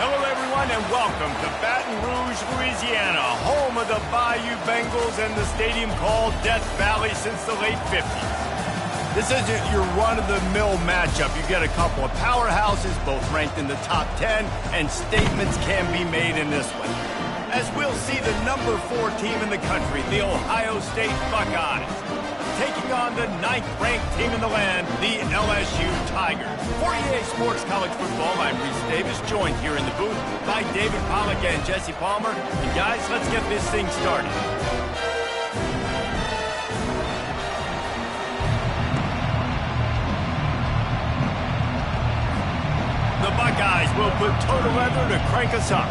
Hello, everyone, and welcome to Baton Rouge, Louisiana, home of the Bayou Bengals and the stadium called Death Valley since the late 50s. This isn't your run-of-the-mill matchup. You get a couple of powerhouses, both ranked in the top 10, and statements can be made in this one. As we'll see the number 4 team in the country, the Ohio State Buckeyes, taking on the 9th-ranked team in the land, the LSU Tigers. For EA Sports College Football, I'm Reese Davis, joined here in the booth by David Pollack and Jesse Palmer. And guys, let's get this thing started. The Buckeyes will put total leather to crank us up.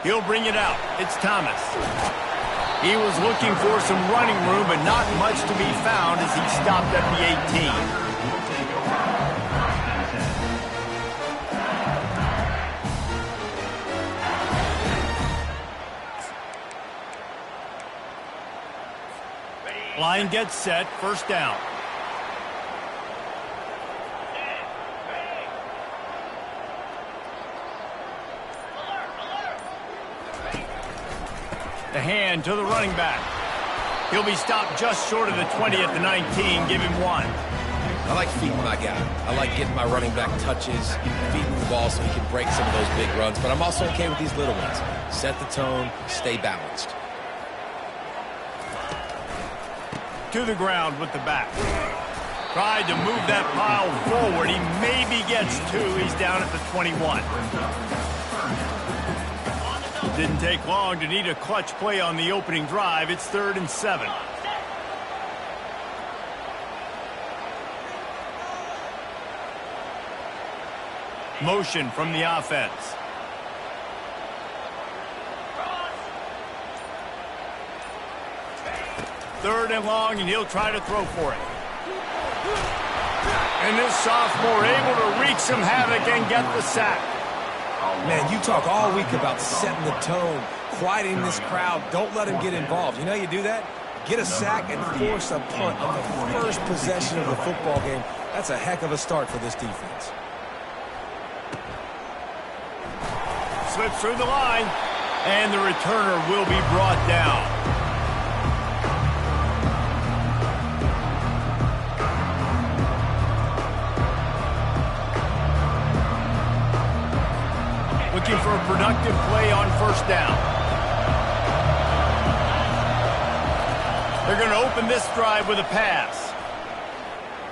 He'll bring it out. It's Thomas. He was looking for some running room, but not much to be found as he stopped at the 18. Line gets set. First down. The hand to the running back. He'll be stopped just short of the 20 at the 19. Give him 1. I like feeding my guy. I like getting my running back touches, feeding the ball so he can break some of those big runs. But I'm also okay with these little ones. Set the tone, stay balanced. To the ground with the back. Tried to move that pile forward. He maybe gets 2. He's down at the 21. Didn't take long to need a clutch play on the opening drive. It's 3rd and 7. Motion from the offense. Third and long, and he'll try to throw for it. And this sophomore able to wreak some havoc and get the sack. Man, you talk all week about setting the tone, quieting this crowd. Don't let him get involved. You know how you do that? Get a sack and force a punt on the first possession of the football game. That's a heck of a start for this defense. Slips through the line, and the returner will be brought down. Looking for a productive play on first down. They're going to open this drive with a pass.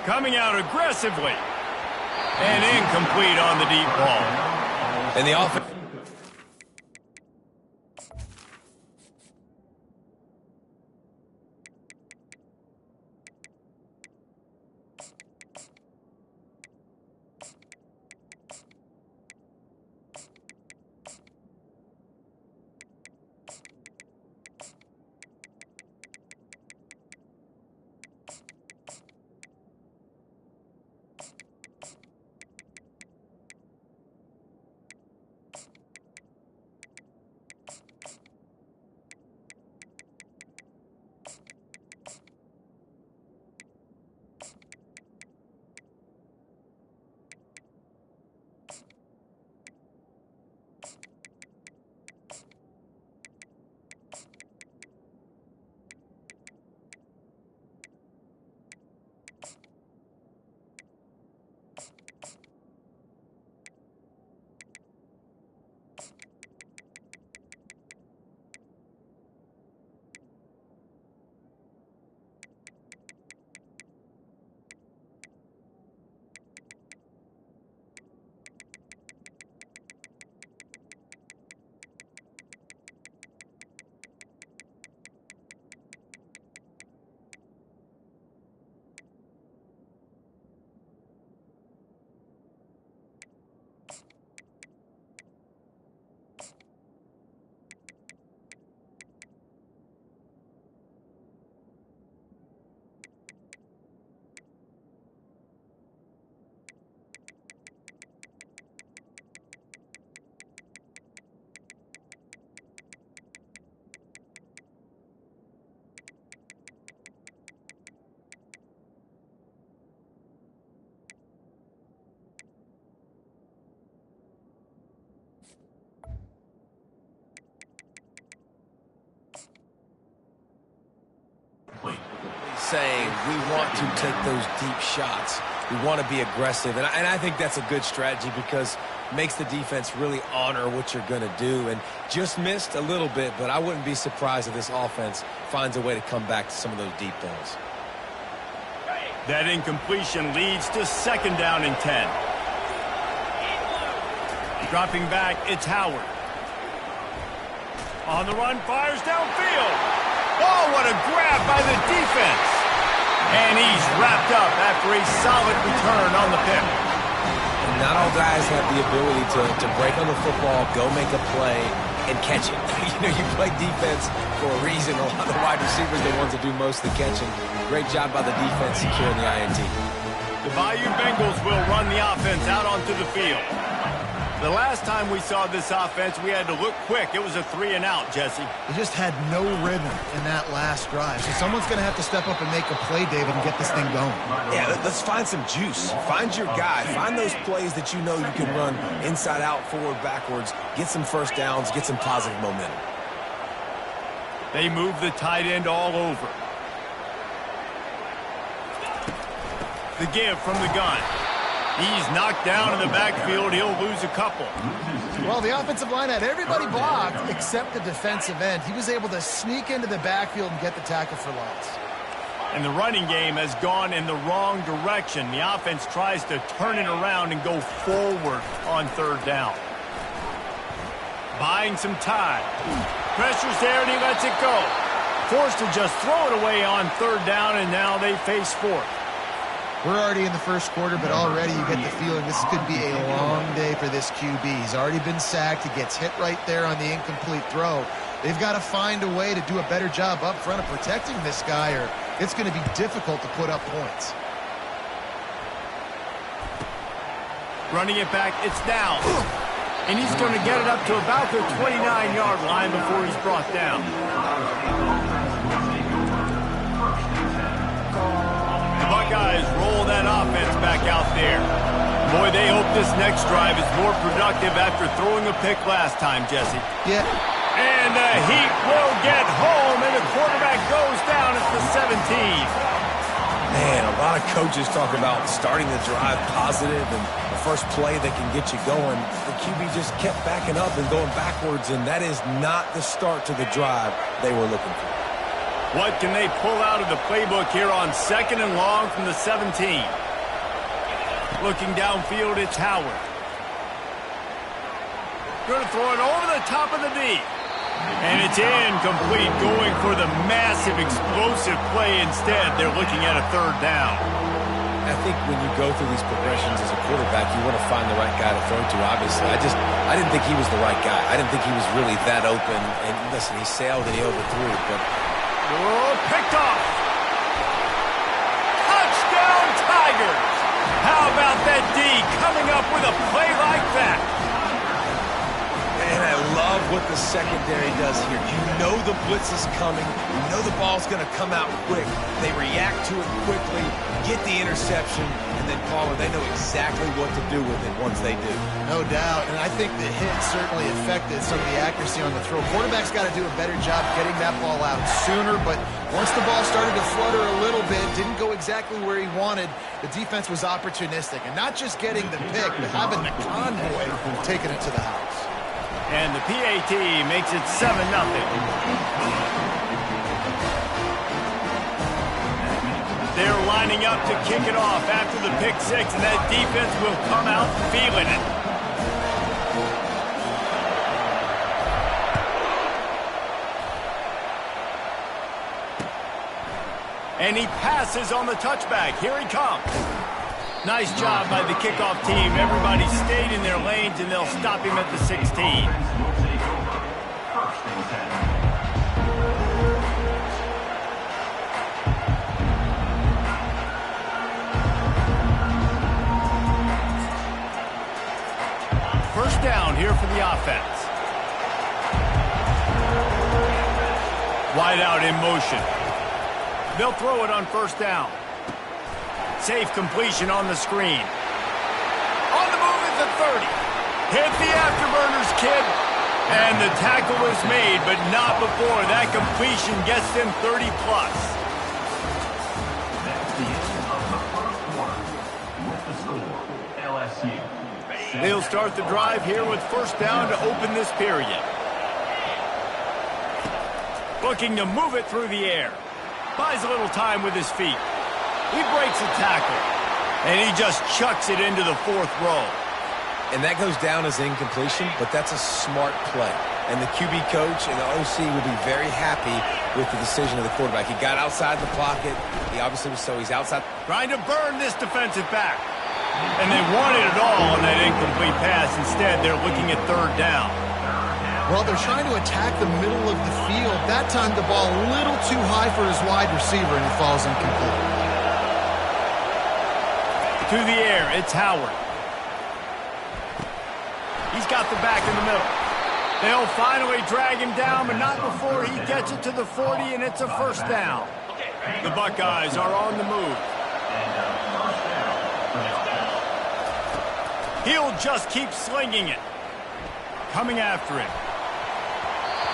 Coming out aggressively. And incomplete on the deep ball. And the offense. saying we want to take those deep shots. We want to be aggressive, and I think that's a good strategy because it makes the defense really honor what you're going to do. And just missed a little bit, but I wouldn't be surprised if this offense finds a way to come back to some of those deep balls. That incompletion leads to 2nd down and 10. Dropping back, it's Howard. On the run, fires downfield. Oh, what a grab by the defense. And he's wrapped up after a solid return on the pick. And not all guys have the ability to break on the football, go make a play, and catch it. You play defense for a reason. A lot of the wide receivers are the ones that do most of the catching. Great job by the defense securing the INT. The Bayou Bengals will run the offense out onto the field. The last time we saw this offense, we had to look quick. It was a 3-and-out, Jesse. They just had no rhythm in that last drive. So someone's going to have to step up and make a play, David, and get this thing going. Yeah, let's find some juice. Find your guy. Find those plays that you know you can run inside out, forward, backwards. Get some first downs. Get some positive momentum. They move the tight end all over. The give from the gun. He's knocked down in the backfield. He'll lose a couple. Well, the offensive line had everybody blocked except the defensive end. He was able to sneak into the backfield and get the tackle for loss. And the running game has gone in the wrong direction. The offense tries to turn it around and go forward on 3rd down. Buying some time. Pressure's there, and he lets it go. Forced to just throw it away on 3rd down, and now they face 4th. We're already in the first quarter, but already you get the feeling this could be a long day for this QB. He's already been sacked. He gets hit right there on the incomplete throw. They've got to find a way to do a better job up front of protecting this guy, or it's going to be difficult to put up points. Running it back, it's down. And he's going to get it up to about the 29-yard line before he's brought down. The Buckeyes roll that offense back out there. Boy, they hope this next drive is more productive after throwing a pick last time, Jesse. Yeah. And the Heat will get home, and the quarterback goes down at the 17. Man, a lot of coaches talk about starting the drive positive and the first play that can get you going. The QB just kept backing up and going backwards, and that is not the start to the drive they were looking for. What can they pull out of the playbook here on 2nd and long from the 17? Looking downfield, it's Howard. Going to throw it over the top of the D. And it's incomplete, going for the massive explosive play instead. They're looking at a 3rd down. I think when you go through these progressions as a quarterback, you want to find the right guy to throw to, obviously. I didn't think he was the right guy. I didn't think he was really that open. And listen, he sailed and he overthrew it, but... Oh, picked off. Touchdown, Tigers. How about that D coming up with a play like that? And I love what the secondary does here. You know the blitz is coming. You know the ball's going to come out quick. They react to it quickly, get the interception, and then Palmer, they know exactly what to do with it once they do. No doubt, and I think the hit certainly affected some of the accuracy on the throw. Quarterback's got to do a better job getting that ball out sooner, but once the ball started to flutter a little bit, didn't go exactly where he wanted, the defense was opportunistic. And not just getting the pick, but having the convoy taking it to the house. And the PAT makes it 7-0. They're lining up to kick it off after the pick 6, and that defense will come out feeling it. And he passes on the touchback. Here he comes. Nice job by the kickoff team. Everybody stayed in their lanes, and they'll stop him at the 16. First down here for the offense. Wide out in motion. They'll throw it on first down. Safe completion on the screen. On the move at the 30. Hit the afterburners, kid. And the tackle is made, but not before that completion gets them 30+. They'll start the drive here with first down to open this period. Looking to move it through the air. Buys a little time with his feet. He breaks a tackle. And he just chucks it into the fourth row. And that goes down as incompletion, but that's a smart play. And the QB coach and the OC will be very happy with the decision of the quarterback. He got outside the pocket. He obviously was so he's outside. Trying to burn this defensive back. And they wanted it all on that incomplete pass. Instead, they're looking at third down. Well, they're trying to attack the middle of the field. That time the ball a little too high for his wide receiver, and it falls incomplete. To the air, it's Howard. He's got the back in the middle. They'll finally drag him down, but not before he gets it to the 40, and it's a first down. The Buckeyes are on the move. He'll just keep slinging it. Coming after him.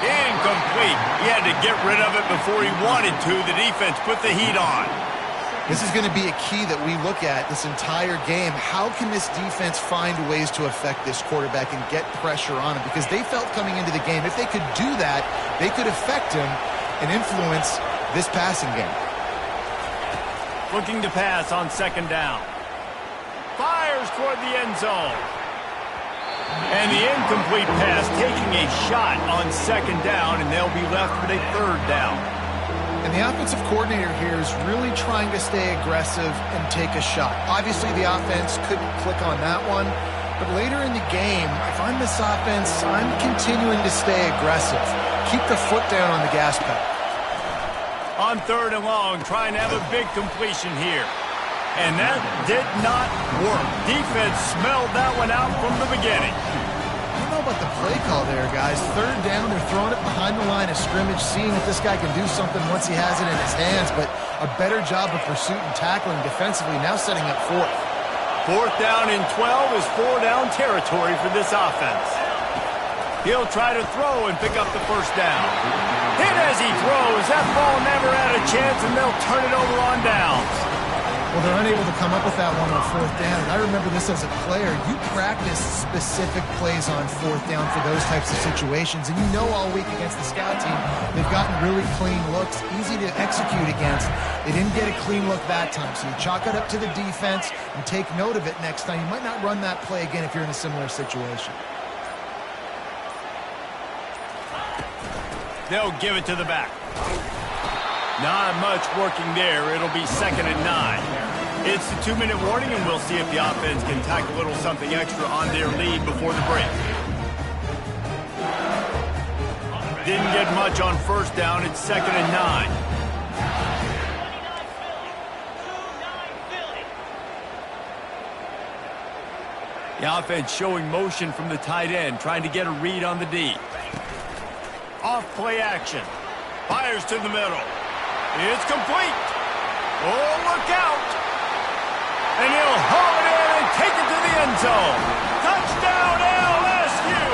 Incomplete. He had to get rid of it before he wanted to. The defense put the heat on. This is going to be a key that we look at this entire game. How can this defense find ways to affect this quarterback and get pressure on him? Because they felt coming into the game, if they could do that, they could affect him and influence this passing game. Looking to pass on second down. Fires toward the end zone. And the incomplete pass taking a shot on second down, and they'll be left with a third down. And the offensive coordinator here is really trying to stay aggressive and take a shot. Obviously, the offense couldn't click on that one. But later in the game, if I'm this offense, I'm continuing to stay aggressive. Keep the foot down on the gas pedal. On third and long, trying to have a big completion here. And that did not work. Defense smelled that one out from the beginning. I don't know about the play call there, guys. Third down, they're throwing it behind the line of scrimmage, seeing if this guy can do something once he has it in his hands, but a better job of pursuit and tackling defensively, now setting up fourth. Fourth down and 12 is four-down territory for this offense. He'll try to throw and pick up the first down. Hit as he throws. That ball never had a chance, and they'll turn it over on downs. Well, they're unable to come up with that one on fourth down. And I remember this as a player. You practice specific plays on fourth down for those types of situations. And you know all week against the scout team, they've gotten really clean looks, easy to execute against. They didn't get a clean look that time. So you chalk it up to the defense and take note of it next time. You might not run that play again if you're in a similar situation. They'll give it to the back. Not much working there. It'll be 2nd and 9. It's the 2-minute warning, and we'll see if the offense can tack a little something extra on their lead before the break. Didn't get much on first down. It's 2nd and 9. The offense showing motion from the tight end, trying to get a read on the D. Off play action. Fires to the middle. It's complete. Oh, look out. And he'll haul it in and take it to the end zone. Touchdown, LSU.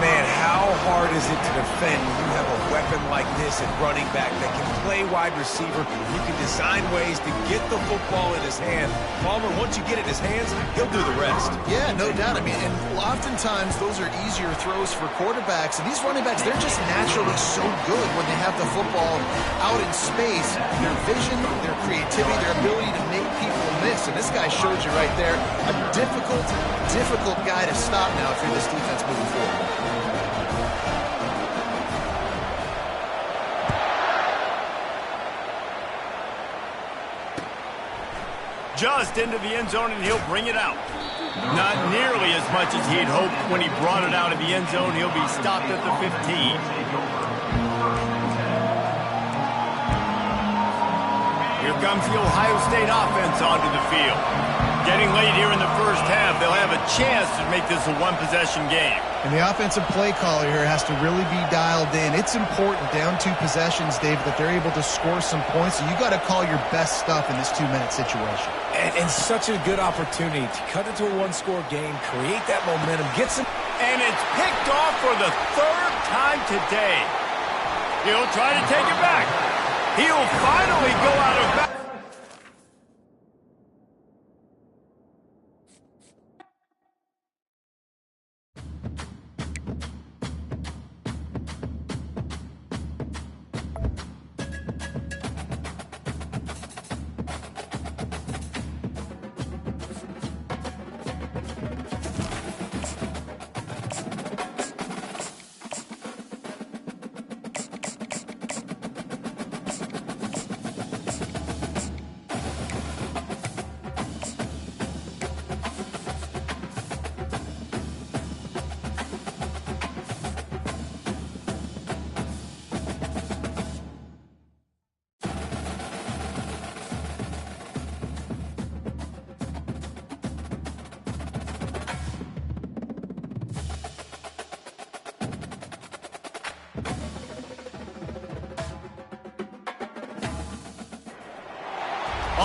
Man, how hard is it to defend when you have a weapon like this at running back that can play wide receiver? You can design ways to get the football in his hand. Palmer, once you get it in his hands, he'll do the rest. Yeah, no doubt. I mean, and oftentimes those are easier throws for quarterbacks. And these running backs, they're just naturally so good when they have the football out in space. Their vision, their creativity, their ability to make people miss. And this guy showed you right there, a difficult guy to stop now if you're this defense moving forward. Just into the end zone, and he'll bring it out. Not nearly as much as he'd hoped when he brought it out of the end zone. He'll be stopped at the 15. Here comes the Ohio State offense onto the field. Getting late here in the first half, they'll have a chance to make this a one-possession game. And the offensive play caller here has to really be dialed in. It's important, down 2 possessions, Dave, that they're able to score some points. So you got to call your best stuff in this 2-minute situation. And such a good opportunity to cut into a one-score game, create that momentum, get some... And it's picked off for the 3rd time today. He'll try to take it back. He'll finally go out of bounds.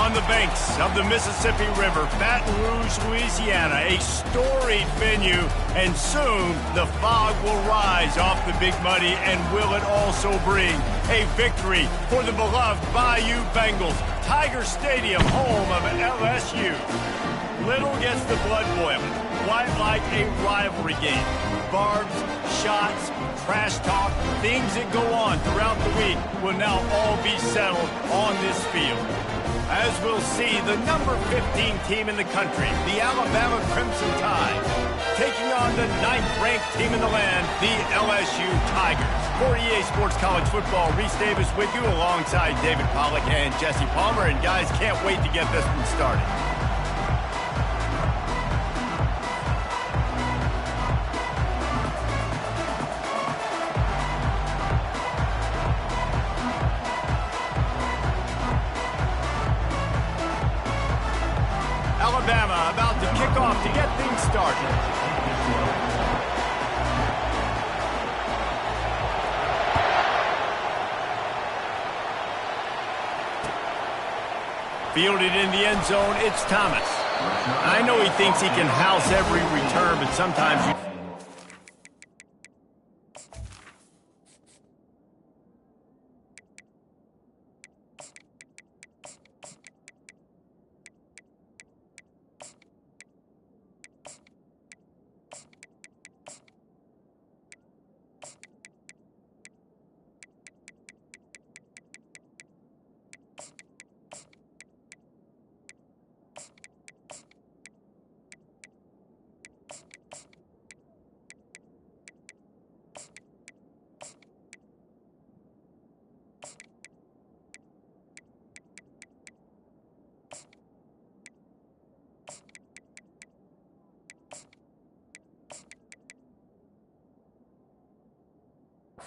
On the banks of the Mississippi River, Baton Rouge, Louisiana, a storied venue, and soon the fog will rise off the Big Muddy, and will it also bring a victory for the beloved Bayou Bengals. Tiger Stadium, home of LSU. Little gets the blood boiling, quite like a rivalry game. Barbs, shots, trash talk, things that go on throughout the week will now all be settled on this field. As we'll see, the number 15 team in the country, the Alabama Crimson Tide, taking on the 9th-ranked team in the land, the LSU Tigers. For EA Sports College Football, Reese Davis with you alongside David Pollack and Jesse Palmer. And guys, can't wait to get this one started. Alabama about to kick off to get things started. Fielded in the end zone, it's Thomas. I know he thinks he can house every return, but sometimes you...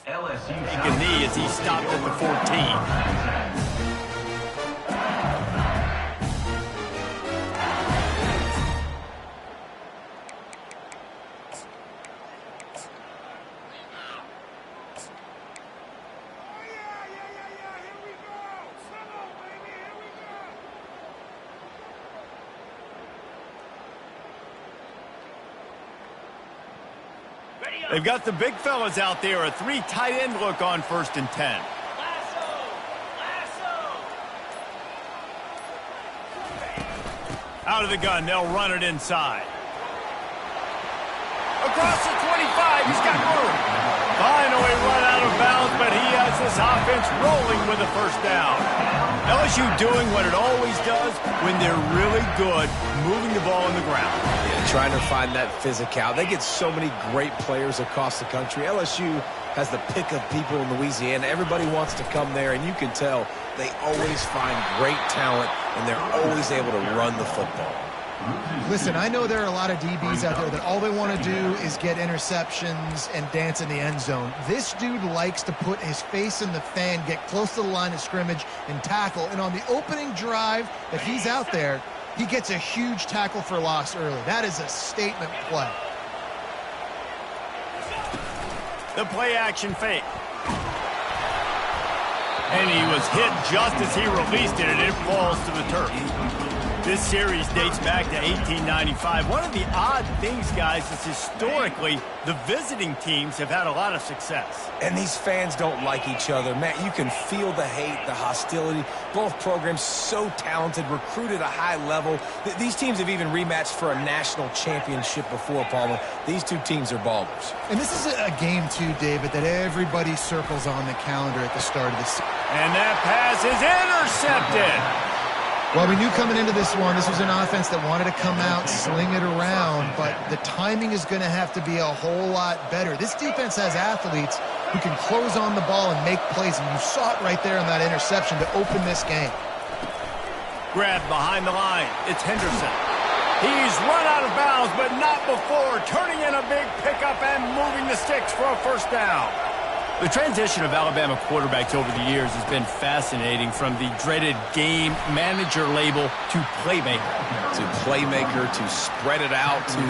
LSU take a knee as he stopped at the 14. They've got the big fellas out there, a 3 tight end look on 1st and 10. Out of the gun, they'll run it inside. Across the 25, he's got room. Finally run out of bounds, but he has this offense rolling with a 1st down. LSU doing what it always does when they're really good, moving the ball on the ground. Yeah, trying to find that physicality. They get so many great players across the country. LSU has the pick of people in Louisiana. Everybody wants to come there, and you can tell they always find great talent, and they're always able to run the football. Listen, I know there are a lot of DBs out there that all they want to do is get interceptions and dance in the end zone. This dude likes to put his face in the fan, get close to the line of scrimmage, and tackle. And on the opening drive that he's out there, he gets a huge tackle for loss early. That is a statement play. The play-action fake. And he was hit just as he released it, and it falls to the turf. This series dates back to 1895. One of the odd things, guys, is historically the visiting teams have had a lot of success. And these fans don't like each other. Matt, you can feel the hate, the hostility. Both programs so talented, recruited at a high level. These teams have even rematched for a national championship before, Palmer. These two teams are ballers. And this is a game, too, David, that everybody circles on the calendar at the start of the season. And that pass is intercepted. Well, we knew coming into this one, this was an offense that wanted to come out, sling it around, but the timing is going to have to be a whole lot better. This defense has athletes who can close on the ball and make plays, and you saw it right there on that interception to open this game. Grab behind the line. It's Henderson. He's run out of bounds, but not before turning in a big pickup and moving the sticks for a 1st down. The transition of Alabama quarterbacks over the years has been fascinating, from the dreaded game manager label to playmaker. To playmaker, to spread it out, to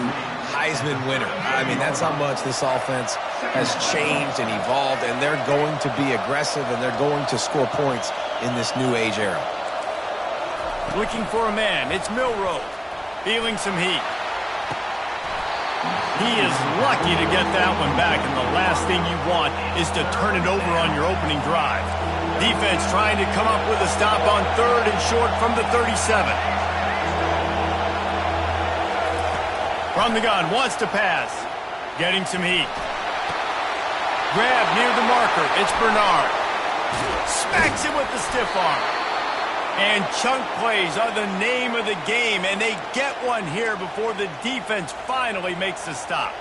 Heisman winner. I mean, that's how much this offense has changed and evolved, and they're going to be aggressive, and they're going to score points in this new age era. Looking for a man. It's Milroe. Feeling some heat. He is lucky to get that one back, and the last thing you want is to turn it over on your opening drive. Defense trying to come up with a stop on 3rd and short from the 37. From the gun, wants to pass. Getting some heat. Grab near the marker. It's Bernard. Smacks it with the stiff arm. And chunk plays are the name of the game, and they get one here before the defense finally makes the stop.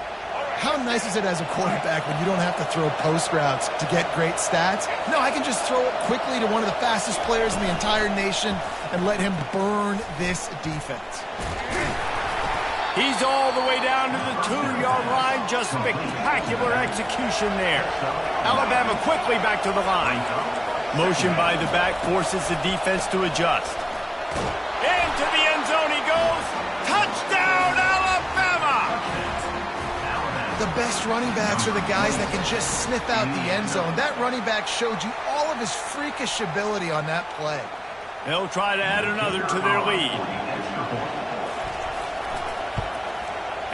How nice is it as a quarterback when you don't have to throw post routes to get great stats? No, I can just throw it quickly to one of the fastest players in the entire nation and let him burn this defense. He's all the way down to the 2-yard line. Just spectacular execution there. Alabama quickly back to the line. Motion by the back forces the defense to adjust. Into the end zone he goes. Touchdown, Alabama! The best running backs are the guys that can just sniff out the end zone. That running back showed you all of his freakish ability on that play. They'll try to add another to their lead.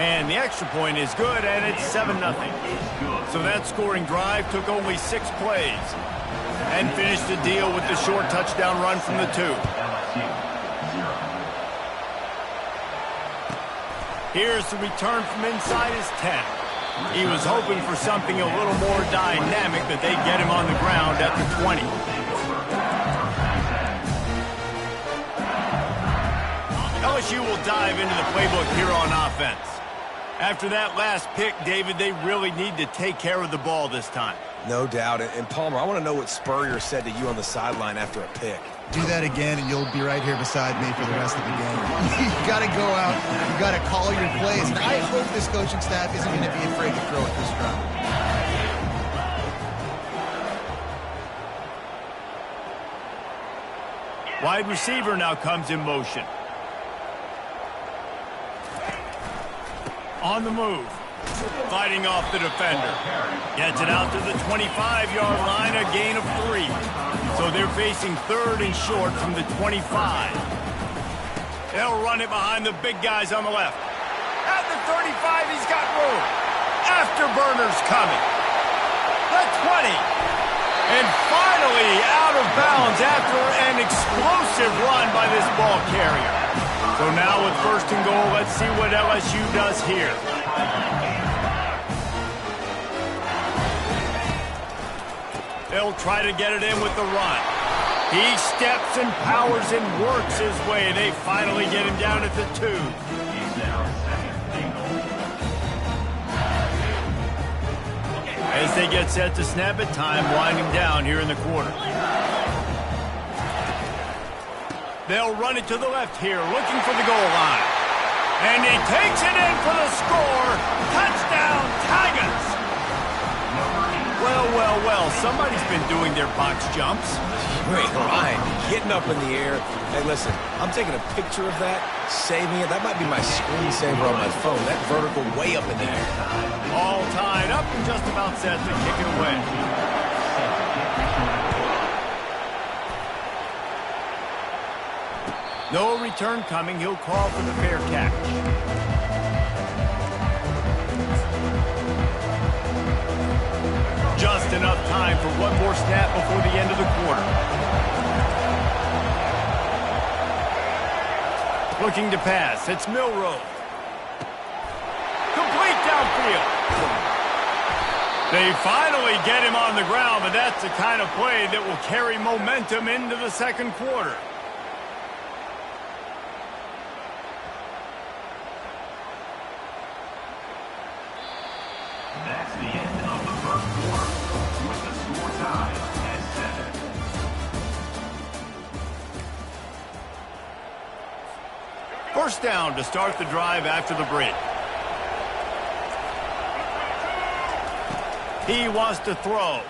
And the extra point is good, and it's 7-0. So that scoring drive took only 6 plays. And finished the deal with the short touchdown run from the 2. Here's the return from inside his 10. He was hoping for something a little more dynamic, but they get him on the ground at the 20. LSU will dive into the playbook here on offense. After that last pick, David, they really need to take care of the ball this time. No doubt. And Palmer, I want to know what Spurrier said to you on the sideline after a pick. Do that again, and you'll be right here beside me for the rest of the game. You got to go out. You got to call your plays. And I hope this coaching staff isn't going to be afraid to throw at this drive. Wide receiver now comes in motion. On the move. Fighting off the defender. Gets it out to the 25-yard line, a gain of 3. So they're facing 3rd and short from the 25. They'll run it behind the big guys on the left. At the 35, he's got room. Afterburner's coming. The 20. And finally out of bounds after an explosive run by this ball carrier. So now with 1st and goal, let's see what LSU does here. They'll try to get it in with the run. He steps and powers and works his way. They finally get him down at the 2. As they get set to snap it, time winding down here in the quarter. They'll run it to the left here, looking for the goal line. And he takes it in for the score. Touchdown, Tigers! Well, well, well, somebody's been doing their box jumps. Wait, Ryan, getting up in the air. Hey, listen, I'm taking a picture of that, saving it. That might be my screensaver on my phone. That vertical way up in the air. All tied up and just about set to kick it away. No return coming. He'll call for the fair catch. Just enough time for one more snap before the end of the quarter. Looking to pass. It's Milroe. Complete downfield. They finally get him on the ground, but that's the kind of play that will carry momentum into the 2nd quarter. That's the end of the 1st quarter, with the score tied at 7. 1st down to start the drive after the break. He wants to throw.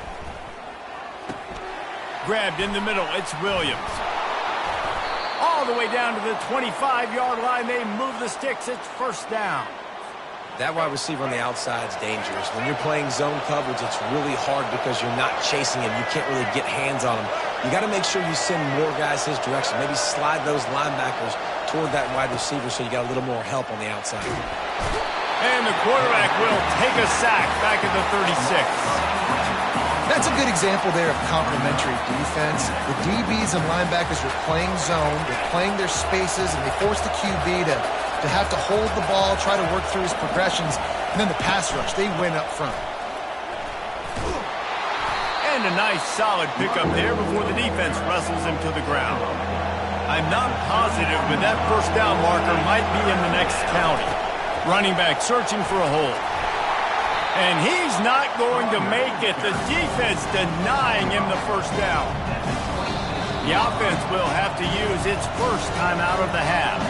Grabbed in the middle, it's Williams. All the way down to the 25-yard line, they move the sticks, it's 1st down. That wide receiver on the outside is dangerous. When you're playing zone coverage, it's really hard because you're not chasing him. You can't really get hands on him. You got to make sure you send more guys his direction. Maybe slide those linebackers toward that wide receiver so you got a little more help on the outside. And the quarterback will take a sack back at the 36. That's a good example there of complementary defense. The DBs and linebackers are playing zone, they're playing their spaces, and they force the QB to have to hold the ball, try to work through his progressions, and then the pass rush, they win up front. And a nice solid pickup there before the defense wrestles him to the ground. I'm not positive, but that first down marker might be in the next county. Running back searching for a hole. And he's not going to make it. The defense denying him the first down. The offense will have to use its first time out of the half.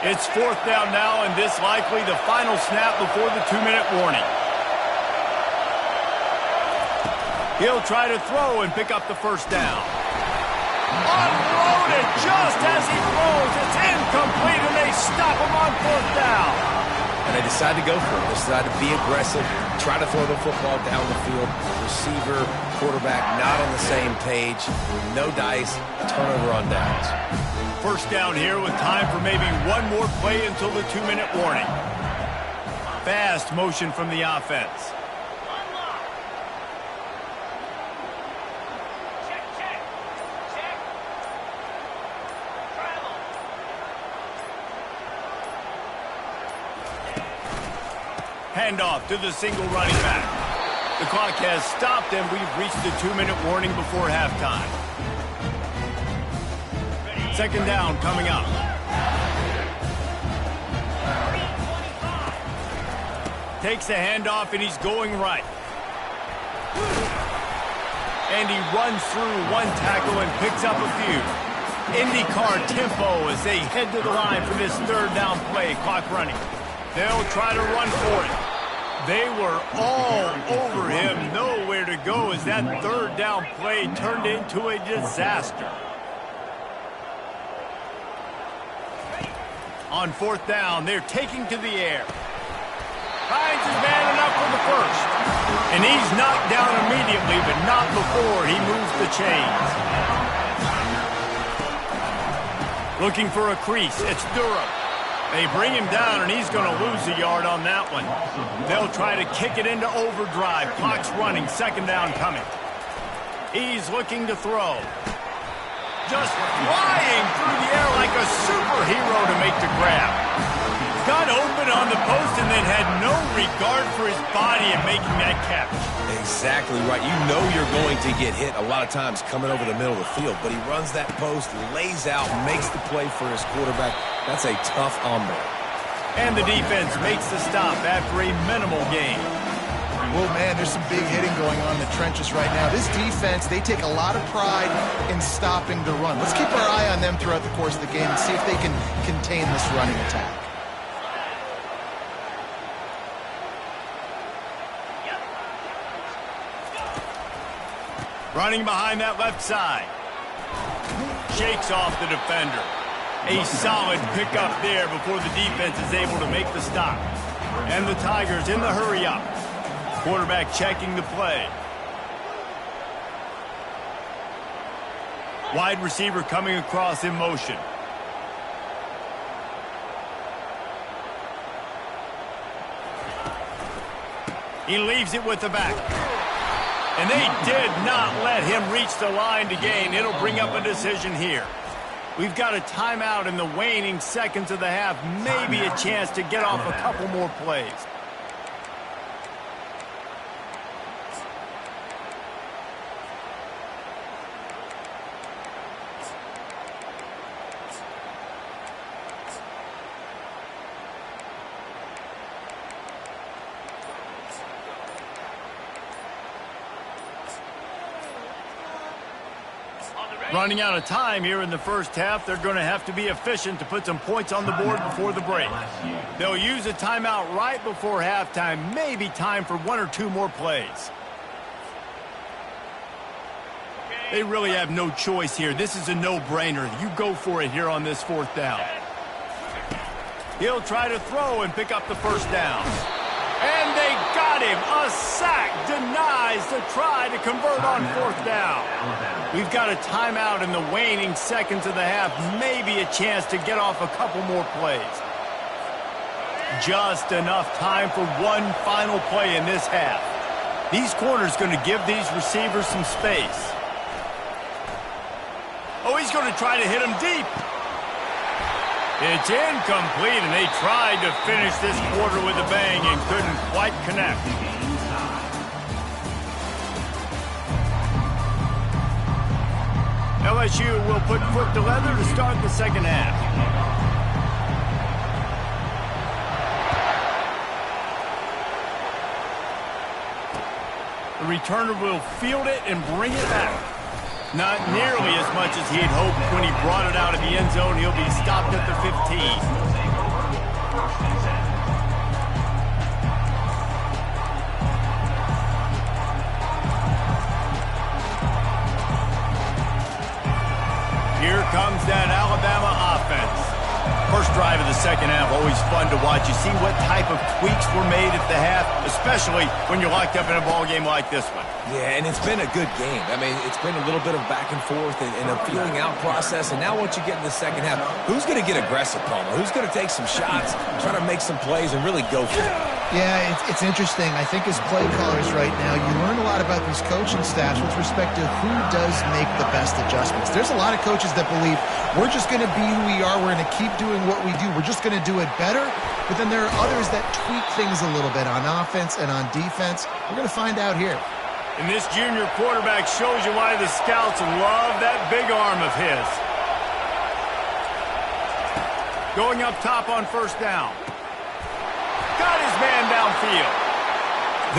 It's fourth down now, and this likely the final snap before the 2-minute warning. He'll try to throw and pick up the first down. Unloaded just as he throws. It's incomplete, and they stop him on fourth down. And they decide to go for it. They decide to be aggressive, try to throw the football down the field. Receiver, quarterback, not on the same page. No dice, turnover on downs. First down here with time for maybe one more play until the 2-minute warning. Fast motion from the offense. Handoff to the single running back. The clock has stopped, and we've reached the 2-minute warning before halftime. Second down coming up. Takes the handoff, and he's going right. And he runs through one tackle and picks up a few. IndyCar tempo as they head to the line for this third down play. Clock running. They'll try to run for it. They were all over him. Nowhere to go as that third down play turned into a disaster. On fourth down, they're taking to the air. Finds his man enough for the first. And he's knocked down immediately, but not before he moves the chains. Looking for a crease. It's Durham. They bring him down, and he's going to lose a yard on that one. They'll try to kick it into overdrive. Clock's running. Second down coming. He's looking to throw. Just flying through the air like a superhero to make the grab. Got open on the post and then had no regard for his body in making that catch. Exactly right. You know you're going to get hit a lot of times coming over the middle of the field, but he runs that post, lays out, makes the play for his quarterback. That's a tough hombre. And the defense makes the stop after a minimal gain. Well, man, there's some big hitting going on in the trenches right now. This defense, they take a lot of pride in stopping the run. Let's keep our eye on them throughout the course of the game and see if they can contain this running attack. Running behind that left side. Shakes off the defender. A solid pickup there before the defense is able to make the stop. And the Tigers in the hurry up. Quarterback checking the play. Wide receiver coming across in motion. He leaves it with the back. And they did not let him reach the line to gain. It'll bring up a decision here. We've got a timeout in the waning seconds of the half. Maybe a chance to get off a couple more plays. Running out of time here in the first half. They're going to have to be efficient to put some points on the board before the break. They'll use a timeout right before halftime. Maybe time for one or two more plays. They really have no choice here. This is a no-brainer. You go for it here on this fourth down. He'll try to throw and pick up the first down. And they got him. A sack denies the try to convert on fourth down. We've got a timeout in the waning seconds of the half. Maybe a chance to get off a couple more plays. Just enough time for one final play in this half. These corners going to give these receivers some space. Oh, he's going to try to hit him deep. It's incomplete, and they tried to finish this quarter with a bang and couldn't quite connect. LSU will put foot to leather to start the second half. The returner will field it and bring it back. Not nearly as much as he had hoped when he brought it out of the end zone. He'll be stopped at the 15. Here comes that Alabama offense. First drive of the second half, always fun to watch. You see what type of tweaks were made at the half, especially when you're locked up in a ball game like this one. Yeah, and it's been a good game. I mean, it's been a little bit of back and forth and a feeling out process. And now once you get in the second half, who's going to get aggressive, Palmer? Who's going to take some shots, try to make some plays, and really go for it? Yeah, it's interesting. I think as play callers right now, you learn a lot about these coaching staffs with respect to who does make the best adjustments. There's a lot of coaches that believe we're just going to be who we are. We're going to keep doing what we do. We're just going to do it better. But then there are others that tweak things a little bit on offense and on defense. We're going to find out here. And this junior quarterback shows you why the scouts love that big arm of his. Going up top on first down. Got his man downfield.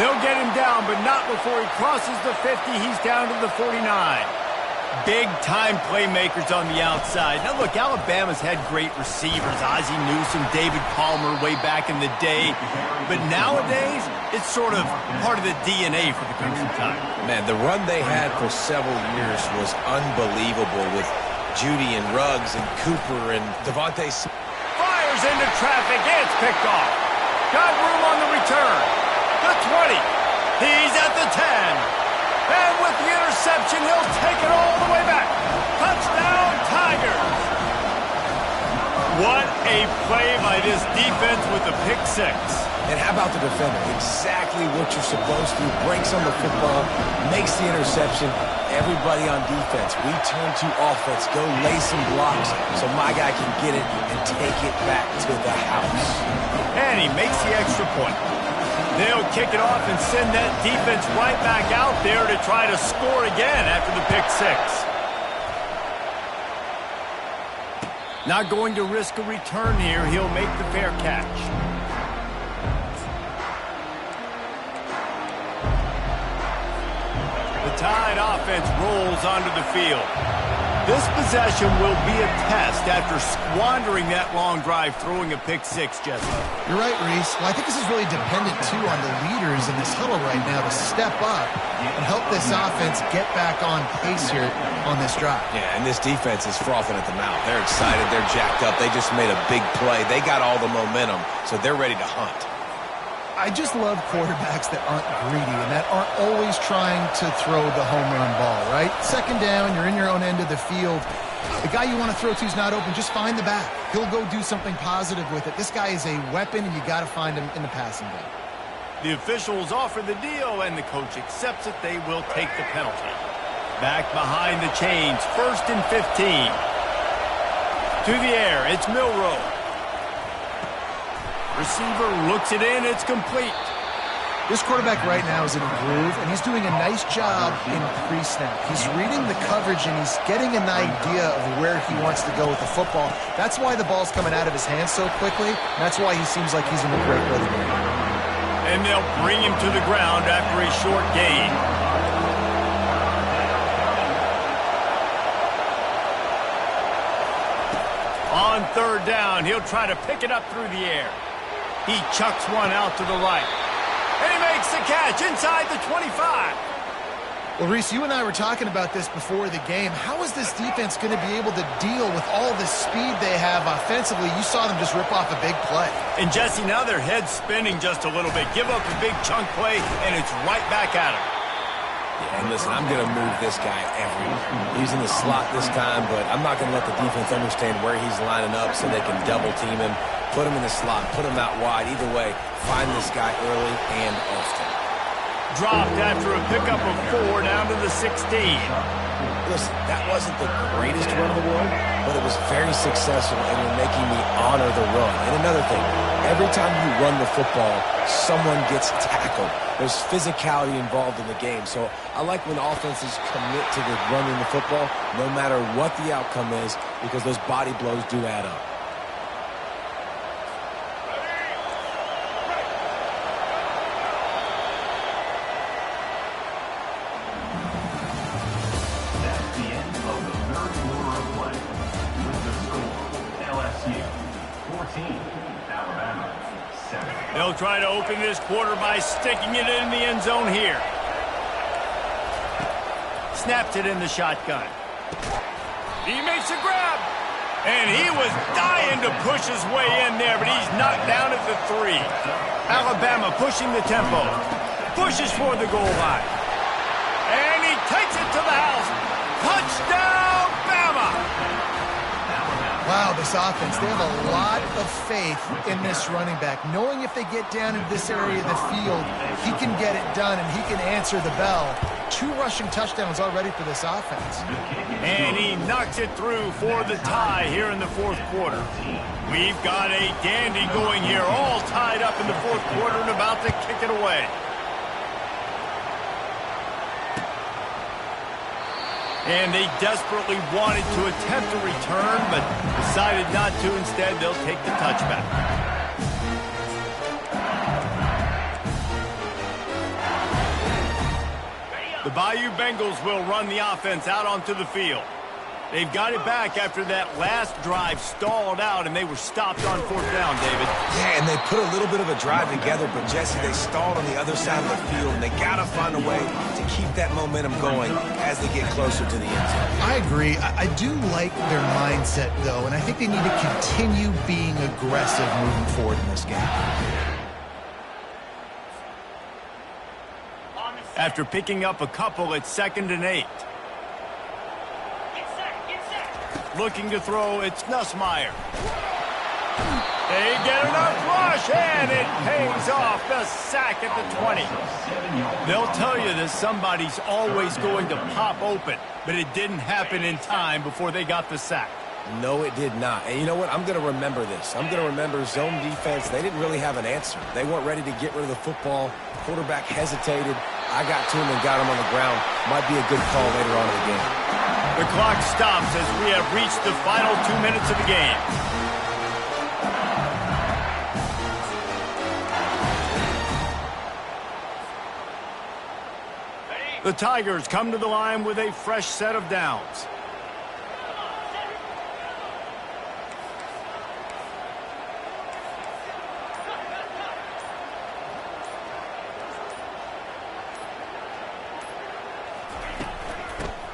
They'll get him down, but not before he crosses the 50. He's down to the 49. Big-time playmakers on the outside. Now, look, Alabama's had great receivers. Ozzie Newsome, David Palmer way back in the day. But nowadays, it's sort of part of the DNA for the Crimson Tide. Man, the run they had for several years was unbelievable with Judy and Ruggs and Cooper and Devontae Smith. Fires into traffic. It's picked off. Got room on the return. The 20. He's at the 10. And with the interception, he'll take it all the way back. Touchdown, Tigers. What a play by this defense with the pick six. And how about the defender? Exactly what you're supposed to. Breaks on the football, makes the interception. Everybody on defense, we turn to offense. Go lay some blocks so my guy can get it and take it back to the house. And he makes the extra point. They'll kick it off and send that defense right back out there to try to score again after the pick six. Not going to risk a return here. He'll make the fair catch. The Tide offense rolls onto the field. This possession will be a test after squandering that long drive throwing a pick six, Jesse. You're right, Reese. Well, I think this is really dependent, too, on the leaders in this huddle right now to step up and help this offense get back on pace here on this drive. Yeah, and this defense is frothing at the mouth. They're excited. They're jacked up. They just made a big play. They got all the momentum, so they're ready to hunt. I just love quarterbacks that aren't greedy and that aren't always trying to throw the home run ball, right? Second down, you're in your own end of the field. The guy you want to throw to is not open. Just find the back. He'll go do something positive with it. This guy is a weapon, and you got to find him in the passing game. The officials offer the deal, and the coach accepts it. They will take the penalty. Back behind the chains, 1st and 15. To the air, it's Milroe. Receiver looks it in. It's complete. This quarterback right now is in a groove, and he's doing a nice job in pre-snap. He's reading the coverage, and he's getting an idea of where he wants to go with the football. That's why the ball's coming out of his hands so quickly. That's why he seems like he's in a great rhythm. And they'll bring him to the ground after a short gain. On 3rd down, he'll try to pick it up through the air. He chucks one out to the right. And he makes the catch inside the 25. Well, Reese, you and I were talking about this before the game. How is this defense going to be able to deal with all the speed they have offensively? You saw them just rip off a big play. And Jesse, now their head's spinning just a little bit. Give up a big chunk play, and it's right back at him. Yeah, and listen, I'm going to move this guy he's in the slot this time, but I'm not going to let the defense understand where he's lining up so they can double team him, put him in the slot, put him out wide. Either way, find this guy early and often. Dropped after a pickup of 4 down to the 16. Listen, that wasn't the greatest run in the world, but it was very successful, and you're making me honor the run. And another thing, every time you run the football, someone gets tackled. There's physicality involved in the game. So I like when offenses commit to the running the football, no matter what the outcome is, because those body blows do add up. They'll try to open this quarter by sticking it in the end zone here. Snapped it in the shotgun. He makes a grab. And he was dying to push his way in there, but he's knocked down at the 3. Alabama pushing the tempo. Pushes for the goal line. And he takes it to the house. Touchdown, Bama! Wow, this offense, they have a lot of faith in this running back. Knowing if they get down into this area of the field, he can get it done and he can answer the bell. 2 rushing touchdowns already for this offense. And he knocks it through for the tie here in the 4th quarter. We've got a dandy going here, all tied up in the 4th quarter and about to kick it away. And they desperately wanted to attempt a return, but decided not to. Instead, they'll take the touchback. The Bayou Bengals will run the offense out onto the field. They've got it back after that last drive stalled out, and they were stopped on 4th down, David. Yeah, and they put a little bit of a drive together, but, Jesse, they stalled on the other side of the field, and they got to find a way to keep that momentum going as they get closer to the end zone. I agree. I do like their mindset, though, and I think they need to continue being aggressive moving forward in this game. After picking up a couple at 2nd and 8. Looking to throw, it's Nussmeier. They get enough rush, and it pays off. The sack at the 20. They'll tell you that somebody's always going to pop open, but it didn't happen in time before they got the sack. No, it did not. And you know what? I'm going to remember this. I'm going to remember zone defense. They didn't really have an answer. They weren't ready to get rid of the football. Quarterback hesitated. I got to him and got him on the ground. Might be a good call later on in the game. The clock stops as we have reached the final 2 minutes of the game. The Tigers come to the line with a fresh set of downs.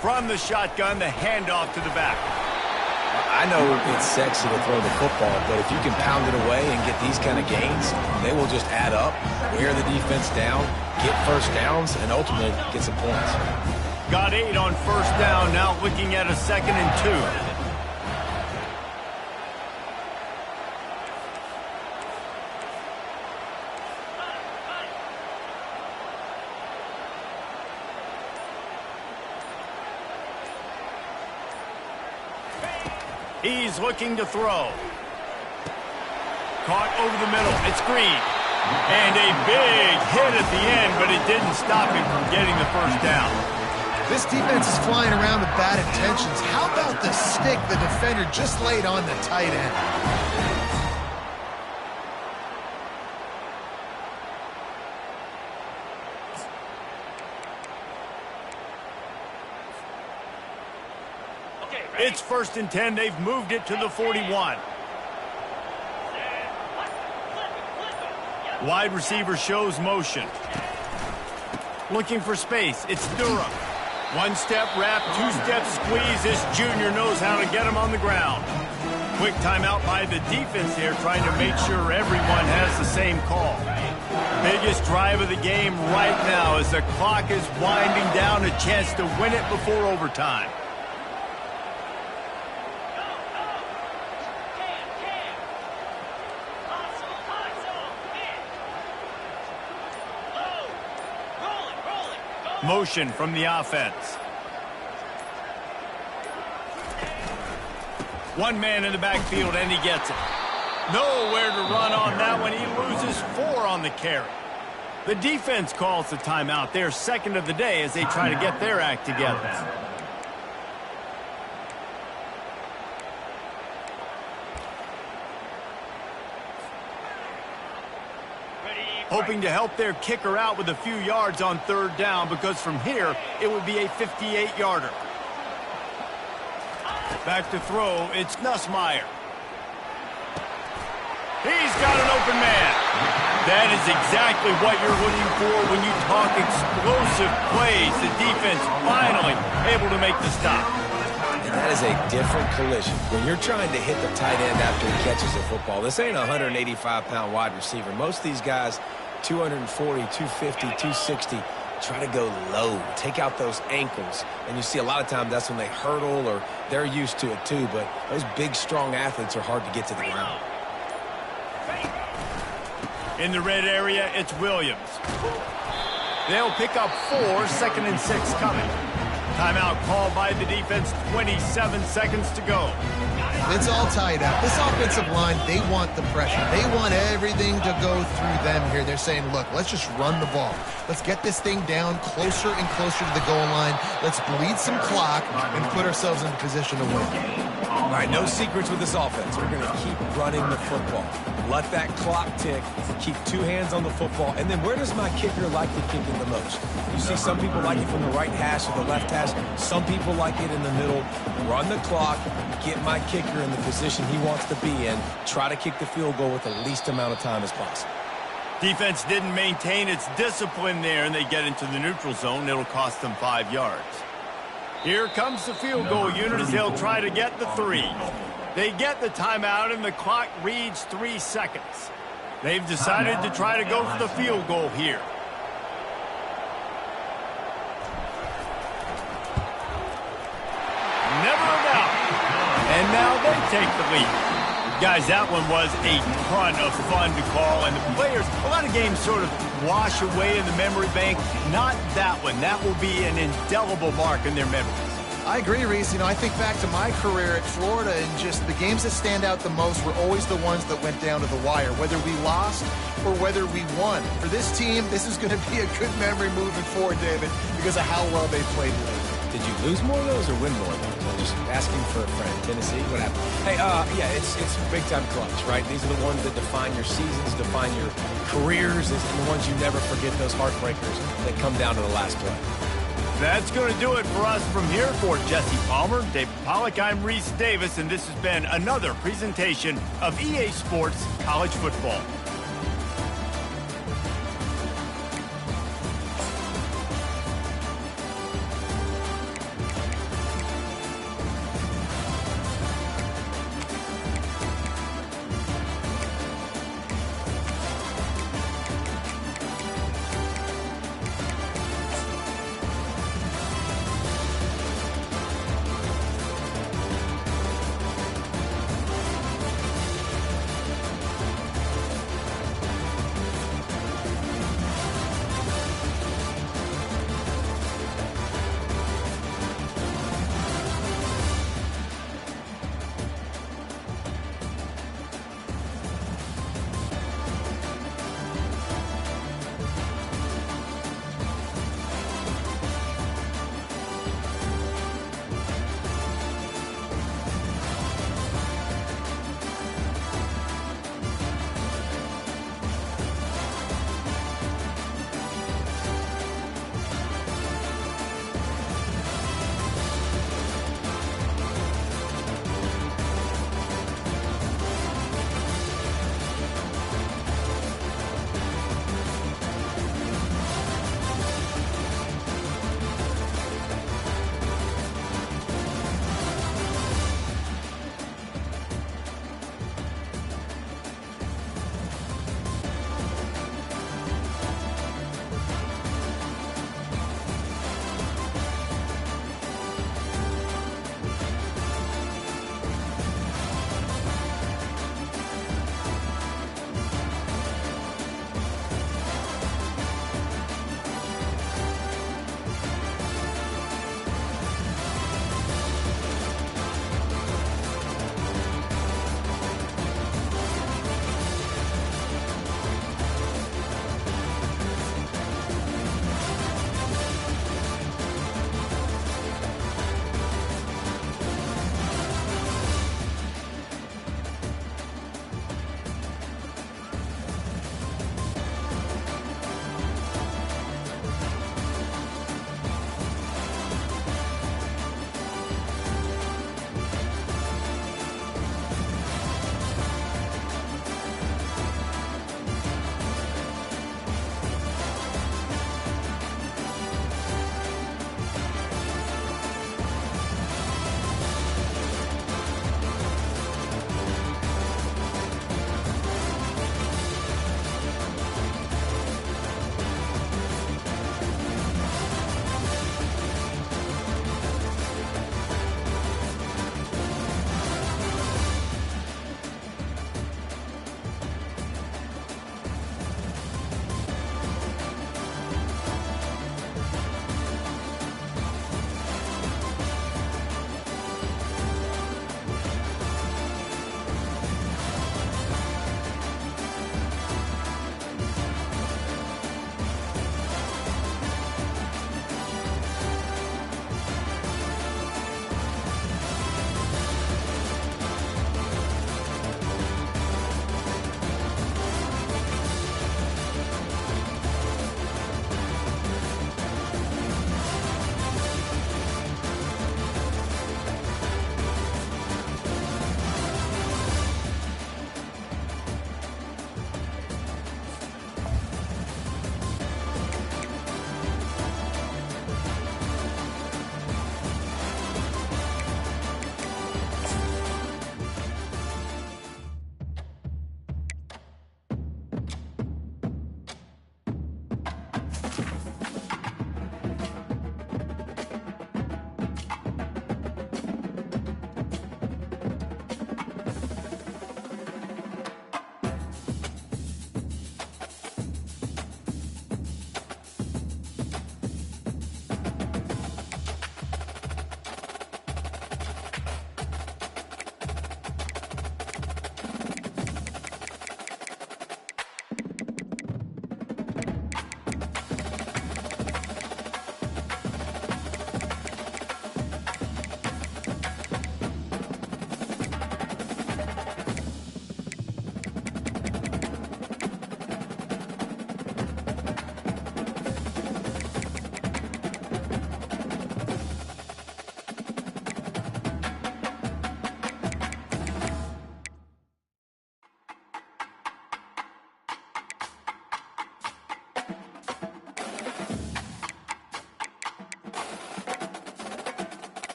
From the shotgun, the handoff to the back. I know it's sexy to throw the football, but if you can pound it away and get these kind of gains, they will just add up, wear the defense down, get first downs, and ultimately get some points. Got 8 on 1st down, now looking at a 2nd and 2. He's looking to throw. Caught over the middle. It's Green. And a big hit at the end, but it didn't stop him from getting the 1st down. This defense is flying around with bad intentions. How about the stick the defender just laid on the tight end? It's 1st and 10. They've moved it to the 41. Wide receiver shows motion. Looking for space. It's Durham. One-step wrap, two-step squeeze. This junior knows how to get him on the ground. Quick timeout by the defense here, trying to make sure everyone has the same call. Biggest drive of the game right now as the clock is winding down, a chance to win it before overtime. Motion from the offense. One man in the backfield, and he gets it. Nowhere to run on that one. He loses 4 on the carry. The defense calls the timeout. They're second of the day as they try to get their act together. Hoping to help their kicker out with a few yards on 3rd down, because from here, it would be a 58-yarder. Back to throw, it's Nussmeier. He's got an open man. That is exactly what you're looking for when you talk explosive plays. The defense finally able to make the stop. And that is a different collision. When you're trying to hit the tight end after he catches the football, this ain't a 185-pound wide receiver. Most of these guys, 240, 250, 260, try to go low, take out those ankles. And you see a lot of times that's when they hurdle, or they're used to it too. But those big, strong athletes are hard to get to the ground. In the red area, it's Williams. They'll pick up 4, 2nd and 6 coming. Timeout called by the defense, 27 seconds to go. It's all tied up. This offensive line, they want the pressure. They want everything to go through them here. They're saying, look, let's just run the ball. Let's get this thing down closer and closer to the goal line. Let's bleed some clock and put ourselves in position to win. All right, no secrets with this offense. We're going to keep running the football. Let that clock tick. Keep 2 hands on the football. And then where does my kicker like to kick it the most? You see some people like it from the right hash or the left hash. Some people like it in the middle. Run the clock. Get my kicker in the position he wants to be in. Try to kick the field goal with the least amount of time as possible. Defense didn't maintain its discipline there, and they get into the neutral zone. It'll cost them 5 yards. Here comes the field goal unit as they'll try to get the 3. They get the timeout, and the clock reads 3 seconds. They've decided to try to go for the field goal here. Never a doubt. And now they take the lead. Guys, that one was a ton of fun to call, and the players, a lot of games sort of wash away in the memory bank. Not that one. That will be an indelible mark in their memories. I agree, Reese. You know, I think back to my career at Florida, and just the games that stand out the most were always the ones that went down to the wire, whether we lost or whether we won. For this team, this is going to be a good memory moving forward, David, because of how well they played lately. Did you lose more of those or win more of those? I'm just asking for a friend. Tennessee, what happened? Hey, yeah, it's big-time clutch, right? These are the ones that define your seasons, define your careers. It's the ones you never forget, those heartbreakers that come down to the last play. That's going to do it for us from here. For Jesse Palmer, David Pollack, I'm Reese Davis, and this has been another presentation of EA Sports College Football.